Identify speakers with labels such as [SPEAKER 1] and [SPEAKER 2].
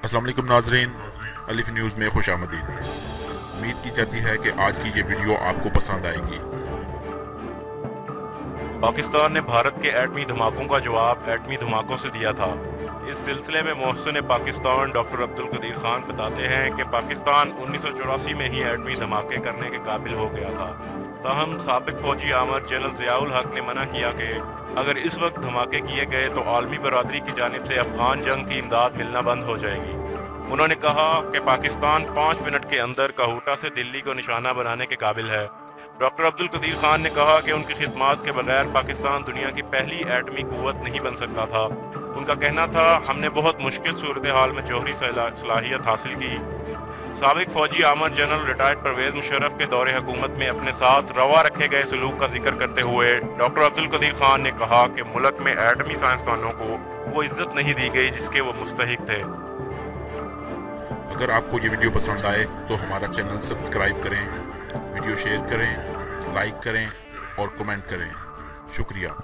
[SPEAKER 1] अस्सलाम वालेकुम नाजरीन, अलिफ न्यूज़ में खुश आमदीद। उम्मीद की जाती है कि आज की ये वीडियो आपको पसंद आएगी।
[SPEAKER 2] पाकिस्तान ने भारत के एटमी धमाकों का जवाब एटमी धमाकों से दिया था। इस सिलसिले में मोहसिन पाकिस्तान डॉक्टर अब्दुल कदीर खान बताते हैं कि पाकिस्तान 1984 में ही एटमी धमाके करने के काबिल हो गया था। ताहम साबिक फौजी आमर जनरल ज़ियाउल हक ने मना किया कि अगर इस वक्त धमाके किए गए तो आलमी बरादरी की जानिब से अफगान जंग की इमदाद मिलना बंद हो जाएगी। उन्होंने कहा कि पाकिस्तान 5 मिनट के अंदर काहूटा से दिल्ली को निशाना बनाने के काबिल है। डॉक्टर अब्दुल कदीर खान ने कहा कि उनकी खिदमात के बगैर पाकिस्तान दुनिया की पहली एटमी कुव्वत नहीं बन सकता था। उनका कहना था, हमने बहुत मुश्किल सूरत हाल में जौहरी सलाहियत हासिल की। साबिक फौजी आमर जनरल रिटायर्ड परवेज मुशर्रफ के दौरे हुकूमत में अपने साथ रवा रखे गए सलूक का जिक्र करते हुए डॉक्टर अब्दुल कदीर खान ने कहा कि मुल्क में एटमी साइंसदानों को वो इज्जत नहीं दी गई जिसके वो मुस्तहिक थे।
[SPEAKER 1] अगर आपको ये वीडियो पसंद आए तो हमारा चैनल सब्सक्राइब करें, वीडियो शेयर करें, लाइक करें और कमेंट करें। शुक्रिया।